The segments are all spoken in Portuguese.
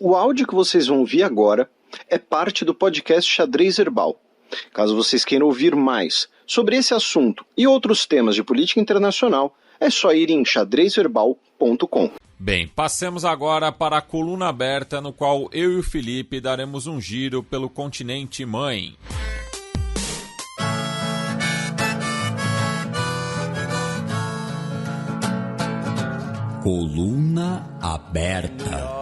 O áudio que vocês vão ouvir agora é parte do podcast Xadrez Herbal. Caso vocês queiram ouvir mais sobre esse assunto e outros temas de política internacional, é só ir em xadrezherbal.com. Bem, passemos agora para a coluna aberta, no qual eu e o Felipe daremos um giro pelo continente mãe. Coluna aberta.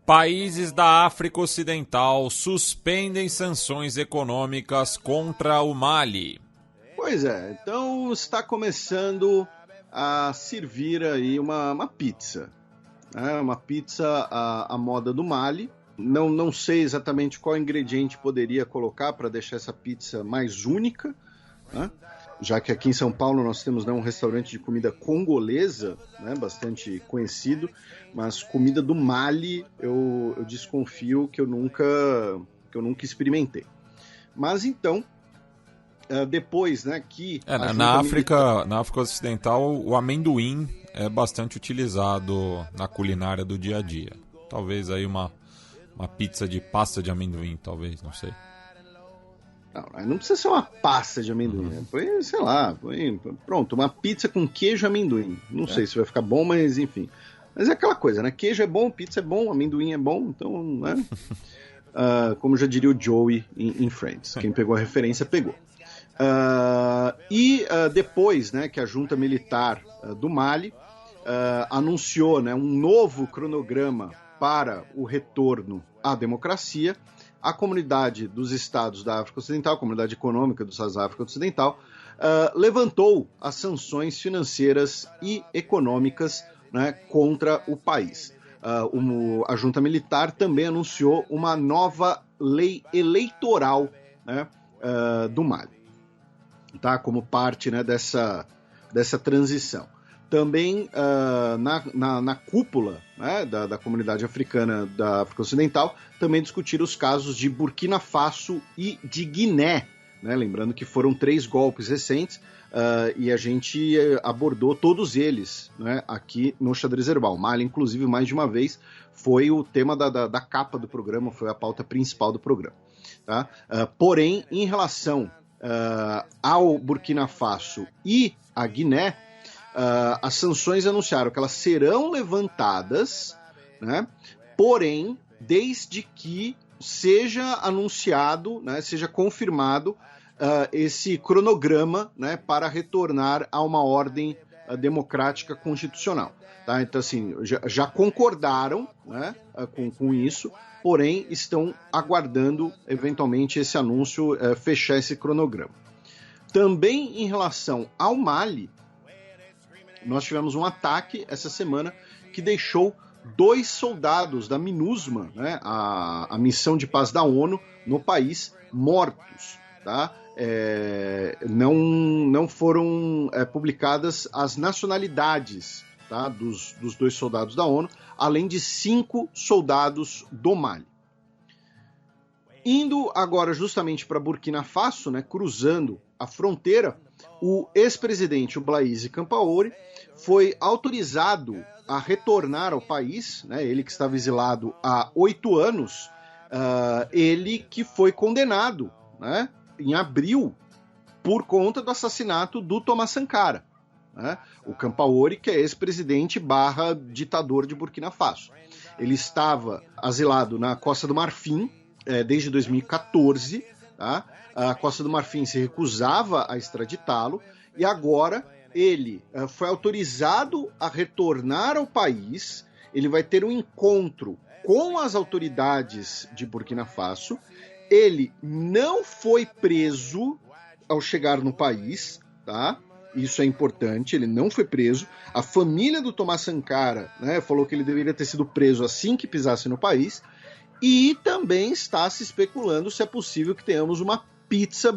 Países da África Ocidental suspendem sanções econômicas contra o Mali. Pois é, então está começando a servir aí uma pizza. Uma pizza à moda do Mali. Não sei exatamente qual ingrediente poderia colocar para deixar essa pizza mais única, né? Já que aqui em São Paulo nós temos, né, um restaurante de comida congolesa, né, bastante conhecido, mas comida do Mali eu desconfio que eu nunca experimentei. Mas então, depois, né, que... na África Ocidental, o amendoim é bastante utilizado na culinária do dia a dia. Talvez aí uma pizza de pasta de amendoim, talvez, não sei. Não precisa ser uma pasta de amendoim, né? Pronto, uma pizza com queijo e amendoim. Não sei se vai ficar bom, mas enfim. Mas é aquela coisa, né? Queijo é bom, pizza é bom, amendoim é bom, então, né? Como já diria o Joey em Friends. Quem pegou a referência, pegou. Depois, né, que a junta militar do Mali anunciou, né, um novo cronograma para o retorno à democracia, a comunidade dos estados da África Ocidental, a comunidade econômica dos estados da África Ocidental, levantou as sanções financeiras e econômicas, né, contra o país. A junta militar também anunciou uma nova lei eleitoral, né, do Mali, tá, como parte, né, dessa transição. Também na cúpula, né, da comunidade africana da África Ocidental, também discutiram os casos de Burkina Faso e de Guiné, né, lembrando que foram 3 golpes recentes, e a gente abordou todos eles, né, aqui no Xadrez Herbal. Mali, inclusive, mais de uma vez, foi o tema da capa do programa, foi a pauta principal do programa. Tá? Porém, em relação ao Burkina Faso e à Guiné, as sanções anunciaram que elas serão levantadas, né, porém, desde que seja anunciado, né, seja confirmado esse cronograma, né, para retornar a uma ordem democrática constitucional. Tá? Então, assim, já concordaram, né, com isso, porém estão aguardando, eventualmente, esse anúncio fechar esse cronograma. Também em relação ao Mali, nós tivemos um ataque essa semana que deixou 2 soldados da MINUSMA, né, a missão de paz da ONU, no país, mortos. Tá? Não foram publicadas as nacionalidades, tá, dos 2 soldados da ONU, além de 5 soldados do Mali. Indo agora justamente para Burkina Faso, né, cruzando a fronteira, o ex-presidente, o Blaise Compaoré, foi autorizado a retornar ao país, né, ele que estava exilado há 8 anos, ele que foi condenado, né, em abril por conta do assassinato do Thomas Sankara, né, o Compaoré, que é ex-presidente / ditador de Burkina Faso. Ele estava asilado na Costa do Marfim desde 2014, tá? A Costa do Marfim se recusava a extraditá-lo e agora ele foi autorizado a retornar ao país. Ele vai ter um encontro com as autoridades de Burkina Faso. Ele não foi preso ao chegar no país, tá? Isso é importante, ele não foi preso. A família do Thomas Sankara, né, falou que ele deveria ter sido preso assim que pisasse no país. E também está se especulando se é possível que tenhamos uma pizza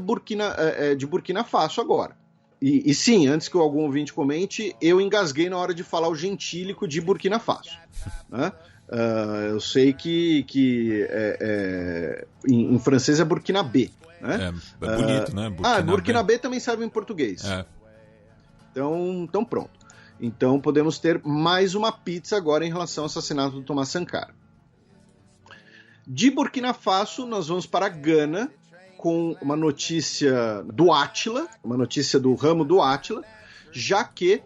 de Burkina Faso agora. E sim, antes que algum ouvinte comente, eu engasguei na hora de falar o gentílico de Burkina Faso, né? Eu sei que em francês é Burkinabé, né? É bonito, né? Burkinabé também serve em português. Então pronto. Então podemos ter mais uma pizza agora em relação ao assassinato do Thomas Sankara. De Burkina Faso, nós vamos para Gana com uma notícia do Átila, uma notícia do ramo do Átila, já que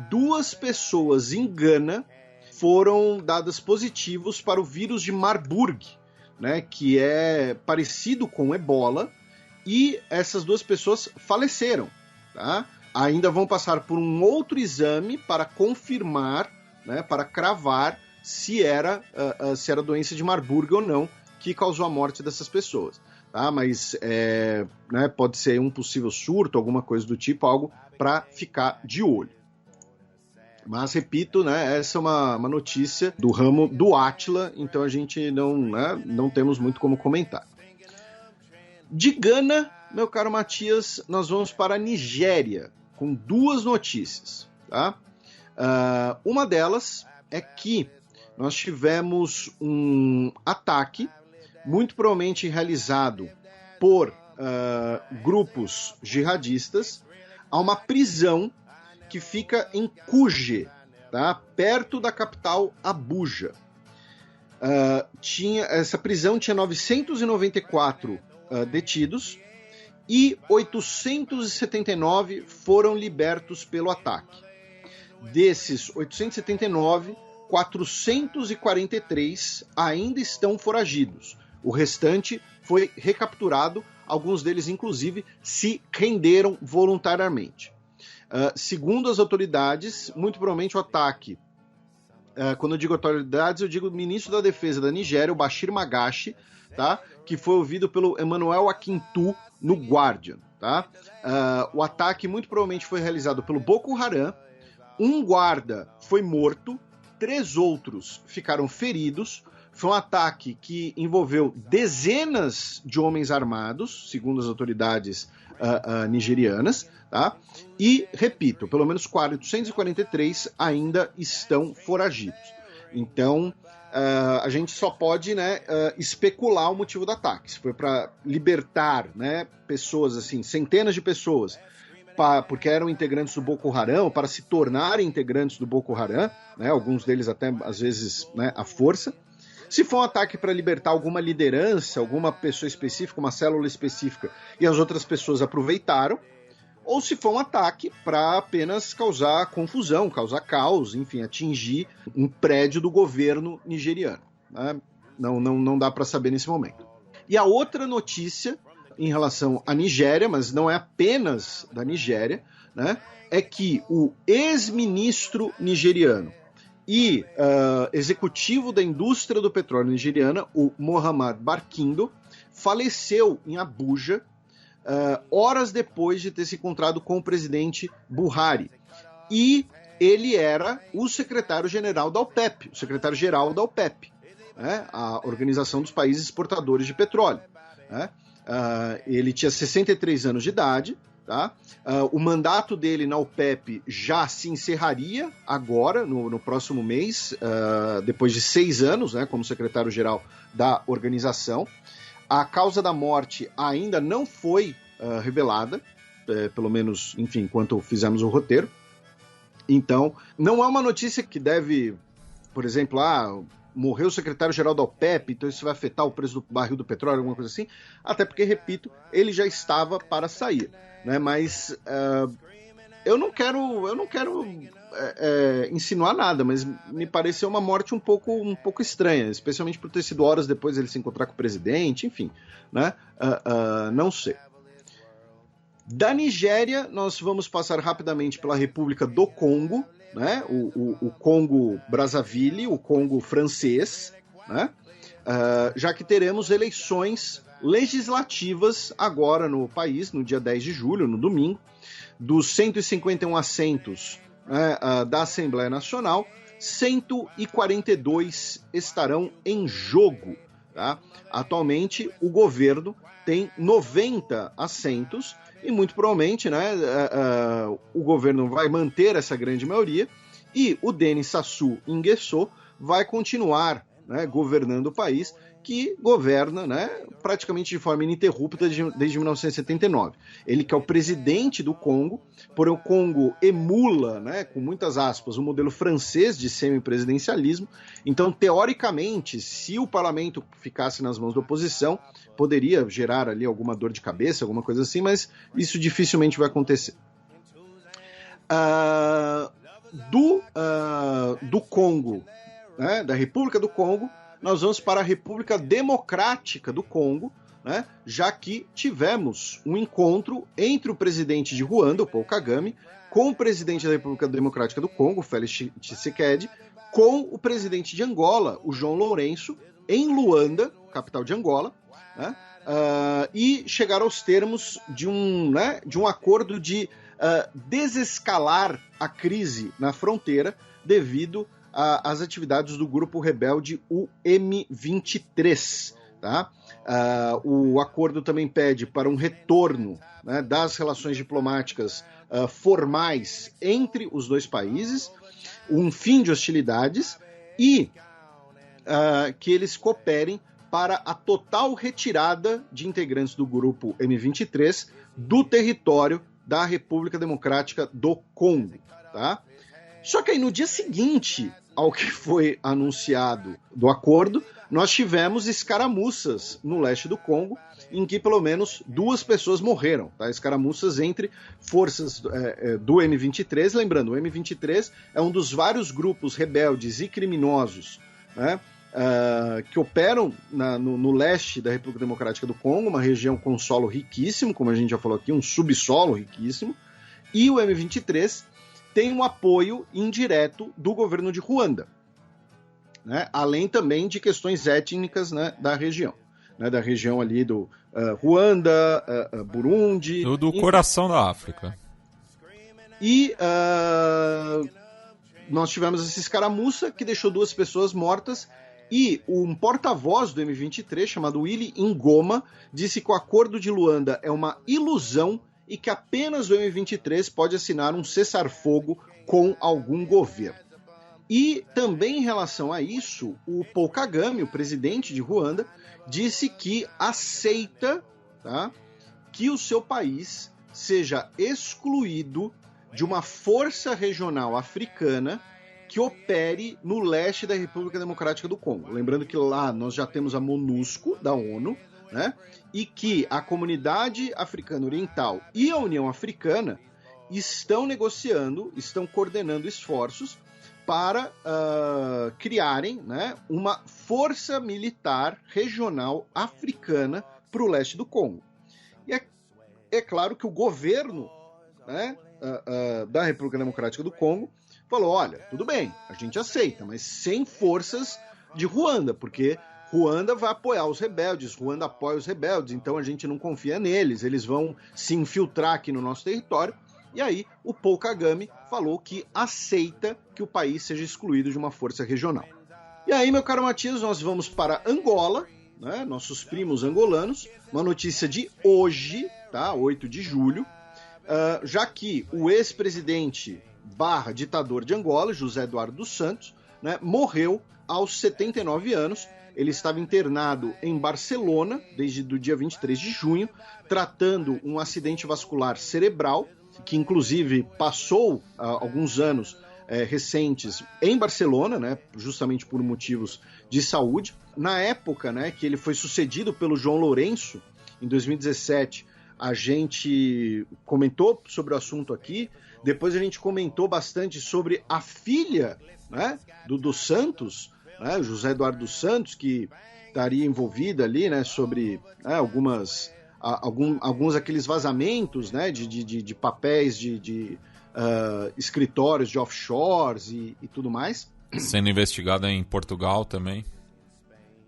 2 pessoas em Gana foram dadas positivos para o vírus de Marburg, né, que é parecido com ebola, e essas 2 pessoas faleceram. Tá? Ainda vão passar por um outro exame para confirmar, né, para cravar se era doença de Marburg ou não que causou a morte dessas pessoas. Tá? Mas né, pode ser um possível surto, alguma coisa do tipo, algo para ficar de olho. Mas, repito, né, essa é uma notícia do ramo do Átila, então a gente não temos muito como comentar. De Gana, meu caro Matias, nós vamos para a Nigéria, com 2 notícias. Tá? Uma delas é que nós tivemos um ataque, muito provavelmente realizado por grupos jihadistas, a uma prisão que fica em Kuje, tá? Perto da capital Abuja. Essa prisão tinha 994 detidos e 879 foram libertos pelo ataque. Desses 879, 443 ainda estão foragidos. O restante foi recapturado, alguns deles, inclusive, se renderam voluntariamente. Segundo as autoridades, muito provavelmente o ataque, quando eu digo autoridades, eu digo o ministro da Defesa da Nigéria, o Bashir Magashi, tá? Que foi ouvido pelo Emmanuel Akintu no Guardian. Tá? O ataque muito provavelmente foi realizado pelo Boko Haram, um guarda foi morto, 3 outros ficaram feridos. Foi um ataque que envolveu dezenas de homens armados, segundo as autoridades nigerianas, tá? E, repito, pelo menos 443 ainda estão foragidos. Então, a gente só pode, né, especular o motivo do ataque. Se foi para libertar, né, pessoas, assim, centenas de pessoas, porque eram integrantes do Boko Haram, para se tornarem integrantes do Boko Haram, né, alguns deles até, às vezes, né, à força. Se for um ataque para libertar alguma liderança, alguma pessoa específica, uma célula específica, e as outras pessoas aproveitaram, ou se for um ataque para apenas causar confusão, causar caos, enfim, atingir um prédio do governo nigeriano. Né? Não dá para saber nesse momento. E a outra notícia em relação à Nigéria, mas não é apenas da Nigéria, né, é que o ex-ministro nigeriano e executivo da indústria do petróleo nigeriana, o Mohamed Barkindo, faleceu em Abuja horas depois de ter se encontrado com o presidente Buhari. E ele era o secretário-geral da OPEP, né, a Organização dos Países Exportadores de Petróleo. Né? Ele tinha 63 anos de idade. Tá? O mandato dele na OPEP já se encerraria agora, no próximo mês, depois de 6 anos, né, como secretário-geral da organização. A causa da morte ainda não foi revelada, pelo menos, enfim, enquanto fizemos o roteiro. Então, não é uma notícia que deve, por exemplo, morreu o secretário-geral da OPEP, então isso vai afetar o preço do barril do petróleo, alguma coisa assim, até porque, repito, ele já estava para sair. Né, mas eu não quero insinuar nada, mas me pareceu uma morte um pouco estranha, especialmente por ter sido horas depois ele se encontrar com o presidente, enfim, né, não sei. Da Nigéria, nós vamos passar rapidamente pela República do Congo, né, o Congo Brazzaville, o Congo francês, né, já que teremos eleições legislativas agora no país, no dia 10 de julho, no domingo. Dos 151 assentos, né, da Assembleia Nacional, 142 estarão em jogo. Tá? Atualmente, o governo tem 90 assentos e, muito provavelmente, né, o governo vai manter essa grande maioria e o Denis Sassou Nguesso vai continuar, né, governando o país que governa, né, praticamente de forma ininterrupta desde 1979. Ele que é o presidente do Congo, porém o Congo emula, né, com muitas aspas, o modelo francês de semipresidencialismo. Então, teoricamente, se o parlamento ficasse nas mãos da oposição, poderia gerar ali alguma dor de cabeça, alguma coisa assim, mas isso dificilmente vai acontecer. Do Congo, né, da República do Congo, nós vamos para a República Democrática do Congo, né, já que tivemos um encontro entre o presidente de Ruanda, o Paul Kagame, com o presidente da República Democrática do Congo, Félix Tshisekedi, com o presidente de Angola, o João Lourenço, em Luanda, capital de Angola, né, e chegaram aos termos de um acordo de desescalar a crise na fronteira devido às atividades do grupo rebelde, o M23. Tá? O acordo também pede para um retorno, né, das relações diplomáticas formais entre os dois países, um fim de hostilidades e que eles cooperem para a total retirada de integrantes do grupo M23 do território da República Democrática do Congo. Tá? Só que aí no dia seguinte ao que foi anunciado do acordo, nós tivemos escaramuças no leste do Congo, em que pelo menos 2 pessoas morreram, tá? Escaramuças entre forças do M23, lembrando, o M23 é um dos vários grupos rebeldes e criminosos, né, que operam no leste da República Democrática do Congo, uma região com solo riquíssimo, como a gente já falou aqui, um subsolo riquíssimo, e o M23 tem um apoio indireto do governo de Ruanda, né? Além também de questões étnicas, né, da região, né, da região ali do Ruanda, Burundi... Do coração da África. E nós tivemos essa escaramuça que deixou 2 pessoas mortas, e um porta-voz do M23, chamado Willy Ngoma, disse que o acordo de Luanda é uma ilusão e que apenas o M23 pode assinar um cessar-fogo com algum governo. E também em relação a isso, o Paul Kagame, o presidente de Ruanda, disse que aceita, tá, que o seu país seja excluído de uma força regional africana que opere no leste da República Democrática do Congo. Lembrando que lá nós já temos a MONUSCO, da ONU, né? E que a Comunidade Africana Oriental e a União Africana estão negociando, estão coordenando esforços para criarem, né, uma força militar regional africana para o leste do Congo. E é claro que o governo, né, da República Democrática do Congo falou, olha, tudo bem, a gente aceita, mas sem forças de Ruanda, porque Ruanda vai apoiar os rebeldes, Ruanda apoia os rebeldes, então a gente não confia neles, eles vão se infiltrar aqui no nosso território. E aí o Paul Kagame falou que aceita que o país seja excluído de uma força regional. E aí, meu caro Matias, nós vamos para Angola, né, nossos primos angolanos, uma notícia de hoje, tá, 8 de julho, já que o ex-presidente / ditador de Angola, José Eduardo dos Santos, né, morreu aos 79 anos. Ele estava internado em Barcelona desde o dia 23 de junho, tratando um acidente vascular cerebral, que inclusive passou alguns anos recentes em Barcelona, né, justamente por motivos de saúde. Na época, né, que ele foi sucedido pelo João Lourenço, em 2017, a gente comentou sobre o assunto aqui. Depois a gente comentou bastante sobre a filha, né, dos Santos, né, José Eduardo dos Santos, que estaria envolvida ali, né, sobre alguns aqueles vazamentos, né, de papéis de escritórios de offshores e tudo mais. Sendo investigada em Portugal também.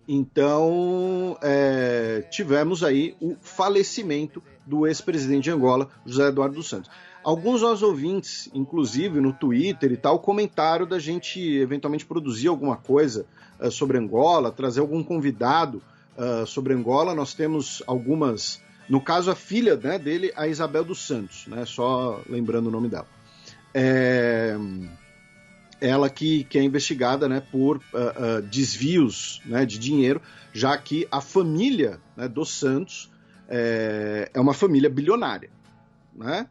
Então, tivemos aí o falecimento do ex-presidente de Angola, José Eduardo dos Santos. Alguns nossos ouvintes, inclusive no Twitter e tal, comentaram da gente eventualmente produzir alguma coisa sobre Angola, trazer algum convidado sobre Angola. Nós temos algumas, no caso a filha, né, dele, a Isabel dos Santos, né, só lembrando o nome dela. ela que é investigada, né, por desvios, né, de dinheiro, já que a família, né, dos Santos é uma família bilionária, né?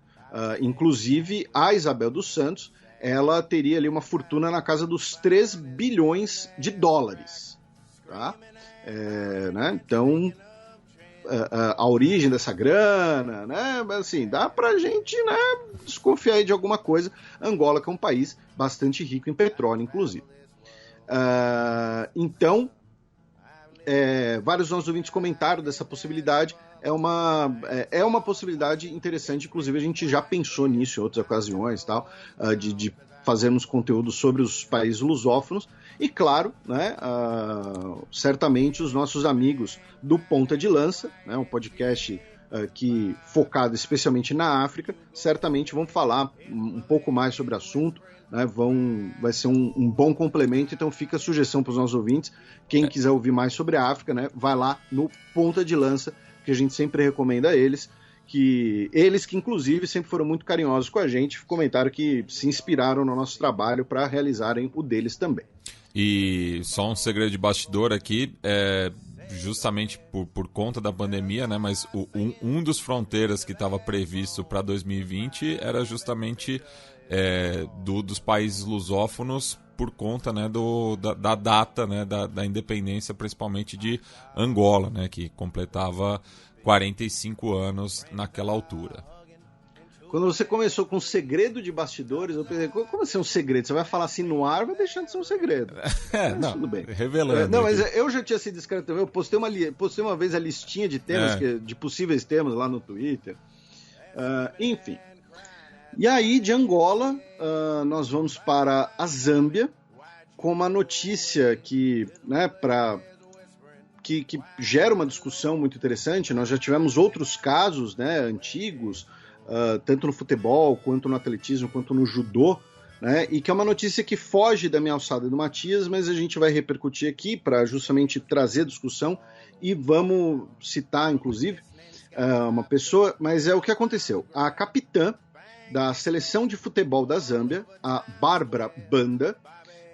Inclusive a Isabel dos Santos, ela teria ali uma fortuna na casa dos 3 bilhões de dólares, tá? Né? Então a origem dessa grana, né? Assim, dá pra gente, né, desconfiar aí de alguma coisa. Angola, que é um país bastante rico em petróleo, inclusive. Então, vários nossos ouvintes comentaram dessa possibilidade. É uma possibilidade interessante, inclusive a gente já pensou nisso em outras ocasiões, tal, de fazermos conteúdo sobre os países lusófonos. E claro, né, certamente os nossos amigos do Ponta de Lança, né, um podcast que focado especialmente na África, certamente vão falar um pouco mais sobre o assunto, né, vai ser um bom complemento. Então fica a sugestão para os nossos ouvintes, quem quiser ouvir mais sobre a África, né, vai lá no Ponta de Lança, que a gente sempre recomenda a eles, que inclusive sempre foram muito carinhosos com a gente, comentaram que se inspiraram no nosso trabalho para realizarem o deles também. E só um segredo de bastidor aqui, justamente por conta da pandemia, né? Mas um dos fronteiras que estava previsto para 2020 era justamente dos países lusófonos, por conta, né, da data, né, da independência, principalmente de Angola, né, que completava 45 anos naquela altura. Quando você começou com segredo de bastidores, eu pensei, como assim um segredo? Você vai falar assim no ar, vai deixando de ser um segredo. Mas não, tudo bem. Revelando. Não, mas eu já tinha sido discreto também. Eu postei uma vez a listinha de temas, de possíveis temas lá no Twitter. Enfim. E aí, de Angola, nós vamos para a Zâmbia, com uma notícia que, né, que gera uma discussão muito interessante. Nós já tivemos outros casos, né, antigos, tanto no futebol, quanto no atletismo, quanto no judô, né, e que é uma notícia que foge da minha alçada do Matias, mas a gente vai repercutir aqui para justamente trazer discussão, e vamos citar, inclusive, uma pessoa, mas é o que aconteceu. A capitã da seleção de futebol da Zâmbia, a Bárbara Banda,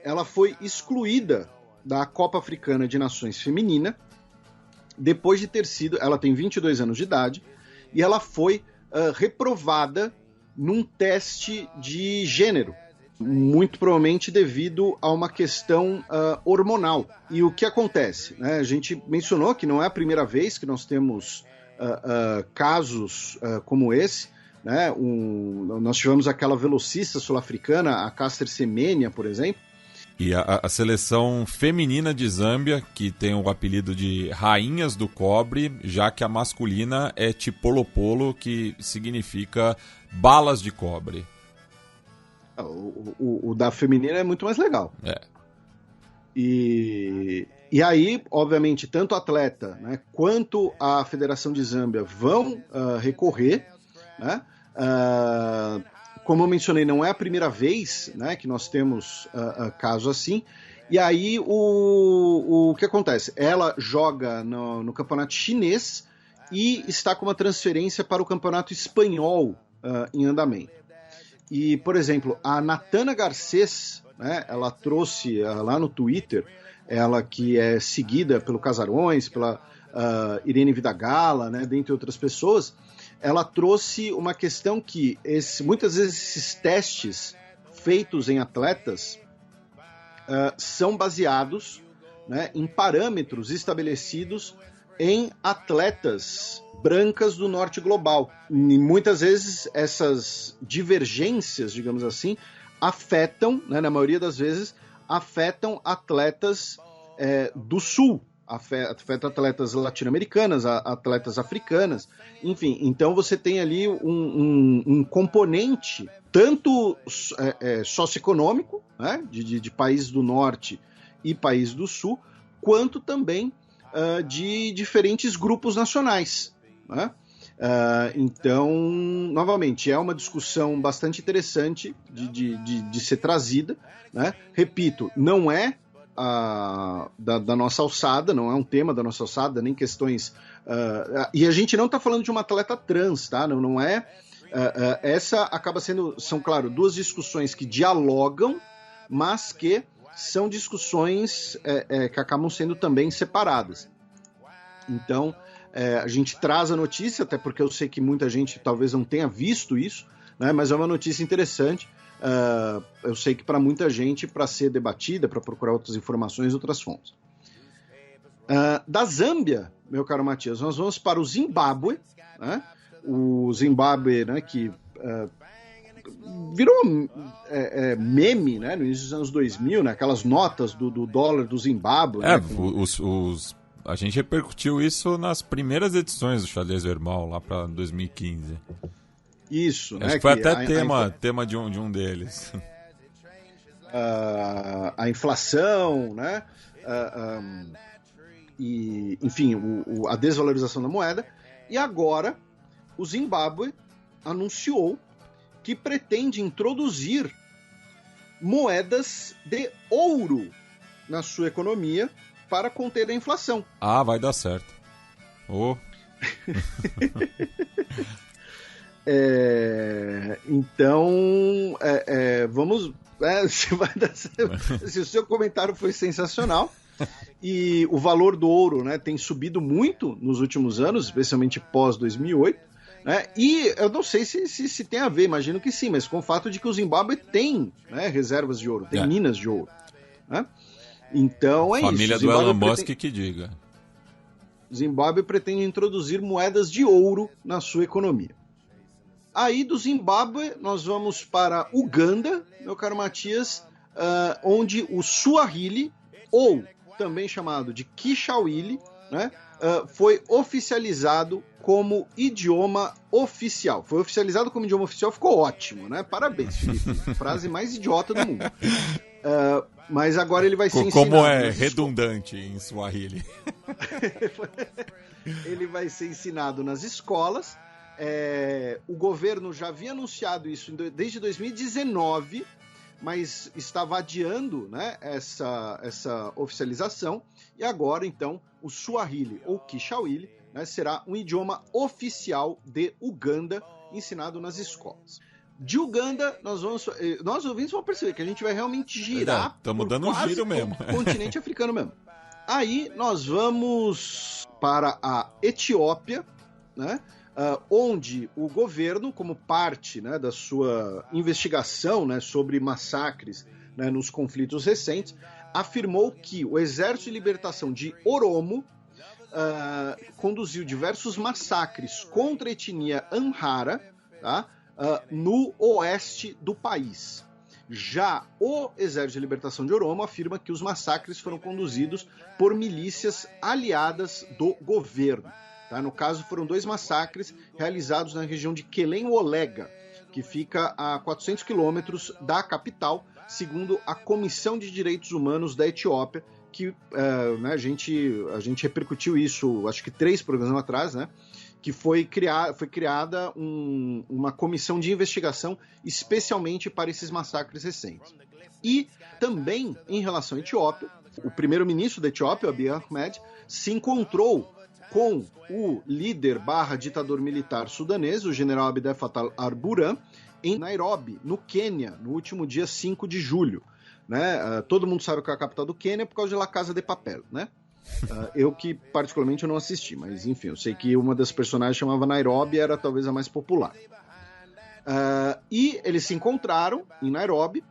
ela foi excluída da Copa Africana de Nações Feminina, depois de ter sido, ela tem 22 anos de idade, e ela foi reprovada num teste de gênero, muito provavelmente devido a uma questão hormonal. E o que acontece? Né? A gente mencionou que não é a primeira vez que nós temos casos como esse, né? Nós tivemos aquela velocista sul-africana, a Caster Semenya, por exemplo. E a seleção feminina de Zâmbia, que tem o apelido de Rainhas do Cobre, já que a masculina é Tipolopolo, que significa balas de cobre. O da feminina é muito mais legal. E aí, obviamente, tanto o atleta, né, quanto a Federação de Zâmbia vão recorrer, né? Como eu mencionei, não é a primeira vez, né, que nós temos caso assim. E aí o que acontece? Ela joga no campeonato chinês e está com uma transferência para o campeonato espanhol em andamento. E, por exemplo, a Natana Garcês, né, ela trouxe lá no Twitter, ela que é seguida pelo Casarões, pela Irene Vidagala, né, dentre outras pessoas, ela trouxe uma questão que muitas vezes esses testes feitos em atletas são baseados, né, em parâmetros estabelecidos em atletas brancas do norte global. E muitas vezes essas divergências, digamos assim, afetam, né, na maioria das vezes, afetam atletas do sul, afeta atletas latino-americanas, atletas africanas, enfim. Então você tem ali um componente tanto socioeconômico, né, de países do norte e países do sul, quanto também de diferentes grupos nacionais, né? Então, novamente, é uma discussão bastante interessante de ser trazida, né? Repito, não é da nossa alçada, não é um tema da nossa alçada, nem questões... e a gente não está falando de uma atleta trans, tá? Não é... essa acaba sendo, são, claro, duas discussões que dialogam, mas que são discussões que acabam sendo também separadas. Então, a gente traz a notícia, até porque eu sei que muita gente talvez não tenha visto isso, né, mas é uma notícia interessante. Eu sei que para muita gente, para ser debatida, para procurar outras informações, outras fontes. Da Zâmbia, meu caro Matias, nós vamos para o Zimbábue, né? O Zimbábue, né, que virou meme, né, no início dos anos 2000, né, aquelas notas do dólar do Zimbábue. Né, a gente repercutiu isso nas primeiras edições do Xadrez Verbal, lá para 2015. Isso, acho né? que foi até tema de um deles. A inflação, né? E, enfim, a desvalorização da moeda. E agora o Zimbábue anunciou que pretende introduzir moedas de ouro na sua economia para conter a inflação. Ah, vai dar certo. Então, vamos... se vai dar certo. O seu comentário foi sensacional. E o valor do ouro, né, tem subido muito nos últimos anos, especialmente pós-2008. Né, e eu não sei se tem a ver, imagino que sim, mas com o fato de que o Zimbábue tem, né, reservas de ouro, tem minas de ouro. Né? Então é Família isso. Família do Elon Musk que diga. Zimbábue pretende introduzir moedas de ouro na sua economia. Aí do Zimbábue nós vamos para Uganda, meu caro Matias, onde o Swahili, ou também chamado de Kiswahili, né, foi oficializado como idioma oficial. Foi oficializado como idioma oficial, ficou ótimo, né? Parabéns, Felipe. Frase mais idiota do mundo. Mas agora ele vai ser ensinado. Como é redundante em Swahili. Ele vai ser ensinado nas escolas. O governo já havia anunciado isso desde 2019, mas estava adiando, né, essa oficialização. E agora, então, o Swahili, ou Kiswahili, né, será um idioma oficial de Uganda, ensinado nas escolas. De Uganda, nós ouvintes vão perceber que a gente vai realmente girar. Estamos dando um giro mesmo. O continente africano mesmo. Aí nós vamos para a Etiópia, né, onde o governo, como parte, né, da sua investigação, né, sobre massacres, né, nos conflitos recentes, afirmou que o Exército de Libertação de Oromo conduziu diversos massacres contra a etnia Amhara, tá, no oeste do país. Já o Exército de Libertação de Oromo afirma que os massacres foram conduzidos por milícias aliadas do governo. Tá? No caso, foram 2 massacres realizados na região de Kelen-Olega, que fica a 400 quilômetros da capital, segundo a Comissão de Direitos Humanos da Etiópia, que né, a gente repercutiu isso, acho que 3 programas atrás, né, que foi criada uma comissão de investigação especialmente para esses massacres recentes. E também, em relação à Etiópia, o primeiro-ministro da Etiópia, Abiy Ahmed, se encontrou com o líder / ditador militar sudanês, o general Abdel Fattah al-Burhan, em Nairobi, no Quênia, no último dia 5 de julho. Né? Todo mundo sabe que é a capital do Quênia por causa de La Casa de Papel, né? Eu que particularmente eu não assisti, mas enfim, eu sei que uma das personagens chamava Nairobi, era talvez a mais popular. E eles se encontraram em Nairobi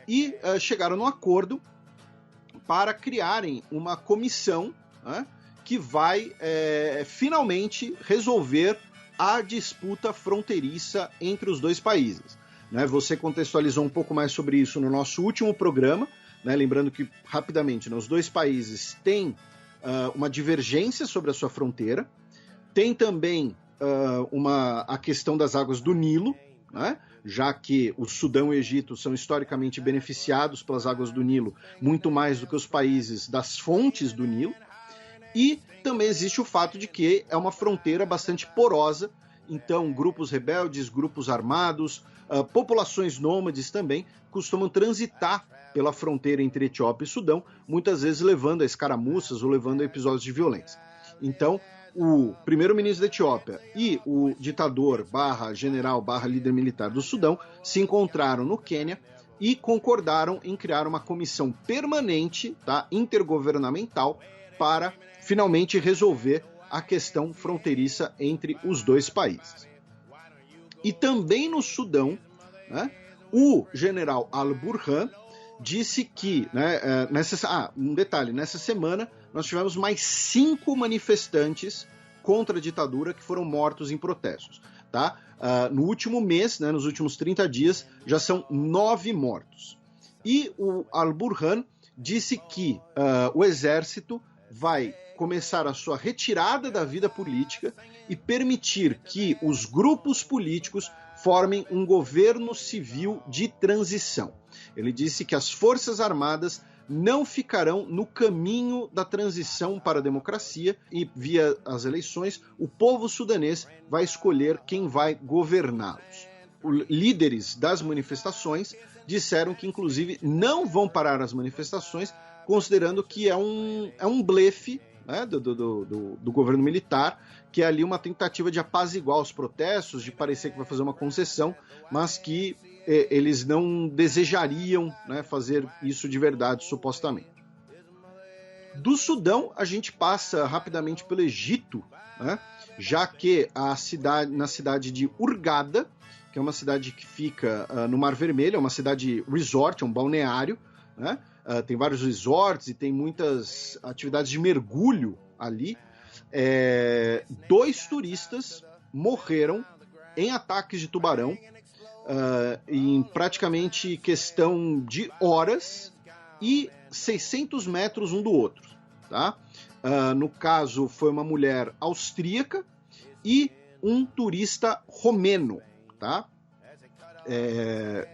e chegaram num acordo para criarem uma comissão, né, que vai finalmente resolver a disputa fronteiriça entre os 2 países. Né? Você contextualizou um pouco mais sobre isso no nosso último programa, né? Lembrando que, rapidamente, né, os 2 países têm uma divergência sobre a sua fronteira, tem também a questão das águas do Nilo, né? Já que o Sudão e o Egito são historicamente beneficiados pelas águas do Nilo muito mais do que os países das fontes do Nilo. E também existe o fato de que é uma fronteira bastante porosa, então grupos rebeldes, grupos armados, populações nômades também costumam transitar pela fronteira entre Etiópia e Sudão, muitas vezes levando a escaramuças ou levando a episódios de violência. Então, o primeiro-ministro da Etiópia e o ditador / general / líder militar do Sudão se encontraram no Quênia e concordaram em criar uma comissão permanente, tá, intergovernamental, para finalmente resolver a questão fronteiriça entre os dois países. E também no Sudão, né, o general Al-Burhan disse que, né, um detalhe, nessa semana nós tivemos mais 5 manifestantes contra a ditadura que foram mortos em protestos. Tá? No último mês, né, nos últimos 30 dias, já são 9 mortos. E o Al-Burhan disse que o exército vai começar a sua retirada da vida política e permitir que os grupos políticos formem um governo civil de transição. Ele disse que as Forças Armadas não ficarão no caminho da transição para a democracia e, via as eleições, o povo sudanês vai escolher quem vai governá-los. Líderes das manifestações disseram que, inclusive, não vão parar as manifestações, considerando que é um blefe, né, do governo militar, que é ali uma tentativa de apaziguar os protestos, de parecer que vai fazer uma concessão, mas que eles não desejariam, né, fazer isso de verdade, supostamente. Do Sudão, a gente passa rapidamente pelo Egito, né, já que na cidade de Hurghada, que é uma cidade que fica no Mar Vermelho, é uma cidade resort, é um balneário, né, tem vários resorts e tem muitas atividades de mergulho ali. 2 turistas morreram em ataques de tubarão, em praticamente questão de horas e 600 metros um do outro. Tá? No caso, foi uma mulher austríaca e um turista romeno. Tá?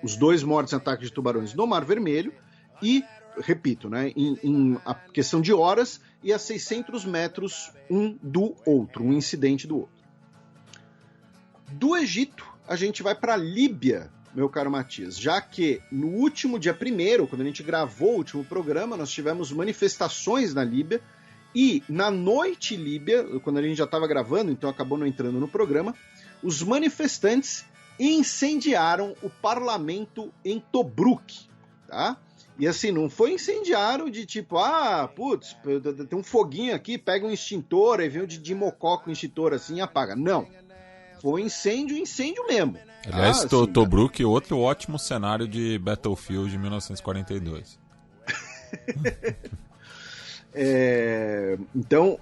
Os 2 mortos em ataques de tubarões no Mar Vermelho e, repito, né, em a questão de horas e a 600 metros um do outro, um incidente do outro. Do Egito, a gente vai para a Líbia, meu caro Matias, já que no último dia 1º, quando a gente gravou o último programa, nós tivemos manifestações na Líbia, e na noite líbia, quando a gente já estava gravando, então acabou não entrando no programa, os manifestantes incendiaram o parlamento em Tobruk, tá? E assim, não foi incendiaram de tipo, putz, tem um foguinho aqui, pega um extintor, aí vem o de mococa com extintor assim e apaga. Não. Foi incêndio mesmo. Aliás, Tobruk, outro ótimo cenário de Battlefield de 1942. Então,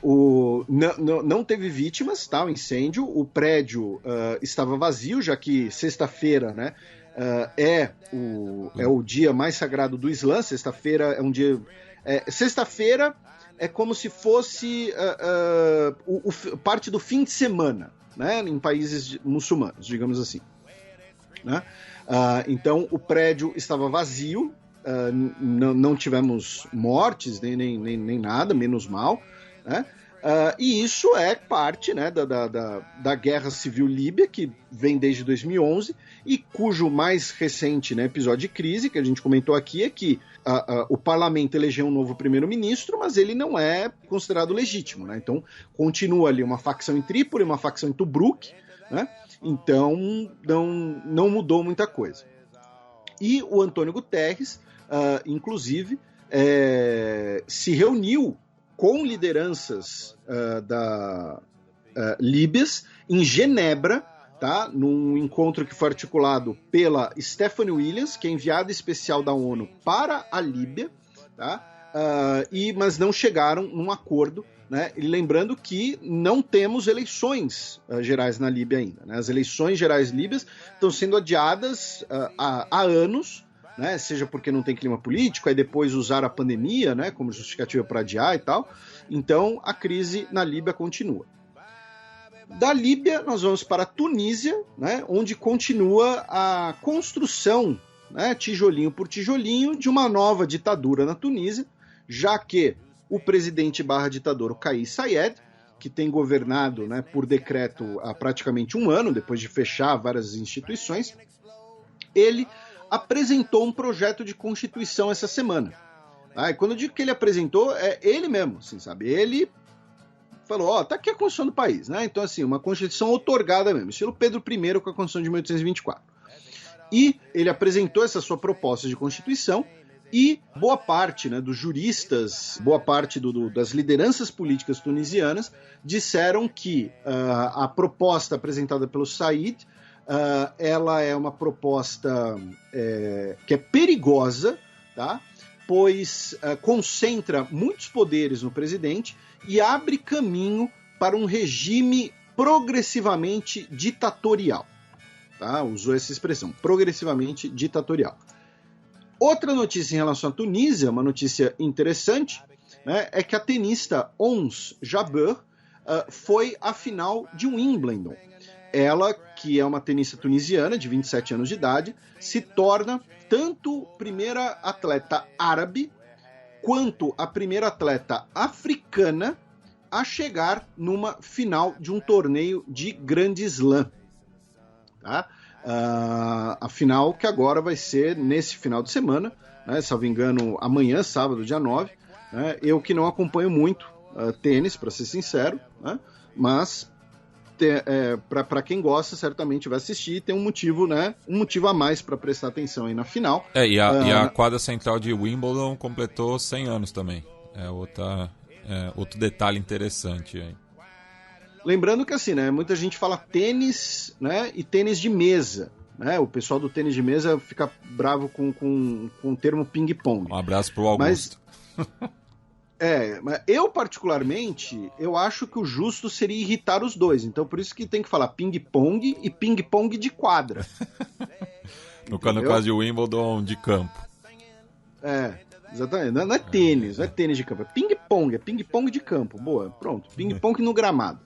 não teve vítimas, tá, o incêndio. O prédio estava vazio, já que sexta-feira, né, é o dia mais sagrado do Islã. Sexta-feira é um dia... sexta-feira é como se fosse parte do fim de semana, né, em países muçulmanos, digamos assim. Né? Então, o prédio estava vazio, não tivemos mortes, nem nada, menos mal, né? E isso é parte, né, da Guerra Civil Líbia, que vem desde 2011, e cujo mais recente, né, episódio de crise, que a gente comentou aqui, é que o parlamento elegeu um novo primeiro-ministro, mas ele não é considerado legítimo. Né? Então, continua ali uma facção em Trípoli, uma facção em Tobruk, né? Então não mudou muita coisa. E o Antônio Guterres, inclusive, se reuniu com lideranças líbias em Genebra, tá? Num encontro que foi articulado pela Stephanie Williams, que é enviada especial da ONU para a Líbia, tá? Mas não chegaram num acordo, né? E lembrando que não temos eleições gerais na Líbia ainda. Né? As eleições gerais líbias estão sendo adiadas há anos, né? Seja porque não tem clima político, aí depois usaram a pandemia, né, como justificativa para adiar e tal. Então a crise na Líbia continua. Da Líbia nós vamos para a Tunísia, né, onde continua a construção, né, tijolinho por tijolinho, de uma nova ditadura na Tunísia, já que o presidente / ditador, o Kais Saied, que tem governado, né, por decreto há praticamente um ano, depois de fechar várias instituições, ele apresentou um projeto de constituição essa semana. E quando eu digo que ele apresentou, é ele mesmo, assim, sabe? Ele falou, tá aqui a Constituição do país, né? Então, assim, uma Constituição outorgada mesmo, estilo Pedro I com a Constituição de 1824. E ele apresentou essa sua proposta de Constituição e boa parte, né, dos juristas, boa parte das lideranças políticas tunisianas disseram que a proposta apresentada pelo Said ela é uma proposta que é perigosa, tá? Pois concentra muitos poderes no presidente e abre caminho para um regime progressivamente ditatorial. Tá? Usou essa expressão, progressivamente ditatorial. Outra notícia em relação à Tunísia, uma notícia interessante, né, é que a tenista Ons Jabeur foi à final de Wimbledon. Ela, que é uma tenista tunisiana de 27 anos de idade, se torna tanto primeira atleta árabe quanto a primeira atleta africana a chegar numa final de um torneio de Grande Slam. Tá? A final que agora vai ser nesse final de semana, né, salvo engano, amanhã, sábado, dia 9. Né, eu que não acompanho muito tênis, para ser sincero, né, mas para quem gosta, certamente vai assistir e tem um motivo a mais para prestar atenção aí na final. E a quadra central de Wimbledon completou 100 anos também. Outro detalhe interessante aí. Lembrando que assim, né, muita gente fala tênis, né, e tênis de mesa. Né, o pessoal do tênis de mesa fica bravo com o termo ping-pong. Um abraço pro Augusto. Mas eu particularmente, eu acho que o justo seria irritar os dois. Então por isso que tem que falar ping-pong e ping-pong de quadra. No caso de Wimbledon, de campo. Exatamente. Não é tênis, não é tênis de campo. É ping-pong de campo. Boa, pronto. Ping-pong no gramado.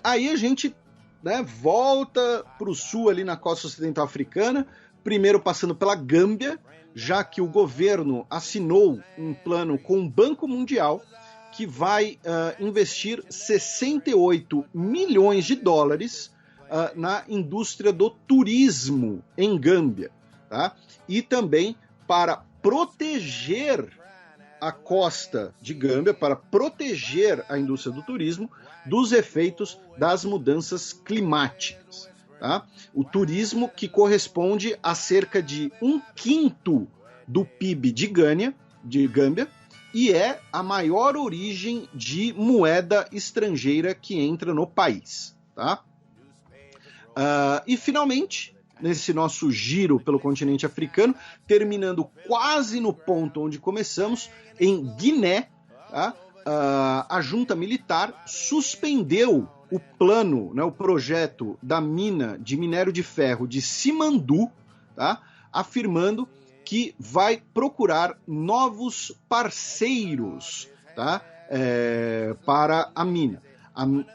Aí a gente, né, volta para o sul, ali na costa ocidental africana, primeiro passando pela Gâmbia, já que o governo assinou um plano com o Banco Mundial que vai investir 68 milhões de dólares na indústria do turismo em Gâmbia, tá? E também para proteger a costa de Gâmbia, para proteger a indústria do turismo dos efeitos das mudanças climáticas. Tá? O turismo que corresponde a cerca de 1/5 do PIB de Gâmbia e é a maior origem de moeda estrangeira que entra no país. Tá? E finalmente, nesse nosso giro pelo continente africano, terminando quase no ponto onde começamos, em Guiné, tá? A junta militar suspendeu o plano, né, o projeto da mina de minério de ferro de Simandu, tá? Afirmando que vai procurar novos parceiros, tá? Para a mina.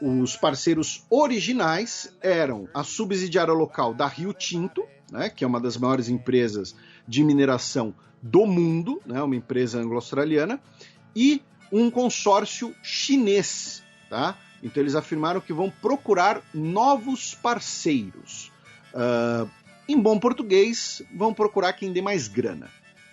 Os parceiros originais eram a subsidiária local da Rio Tinto, né, que é uma das maiores empresas de mineração do mundo, né, uma empresa anglo-australiana, e um consórcio chinês. Tá? Então eles afirmaram que vão procurar novos parceiros. Em bom português, vão procurar quem dê mais grana.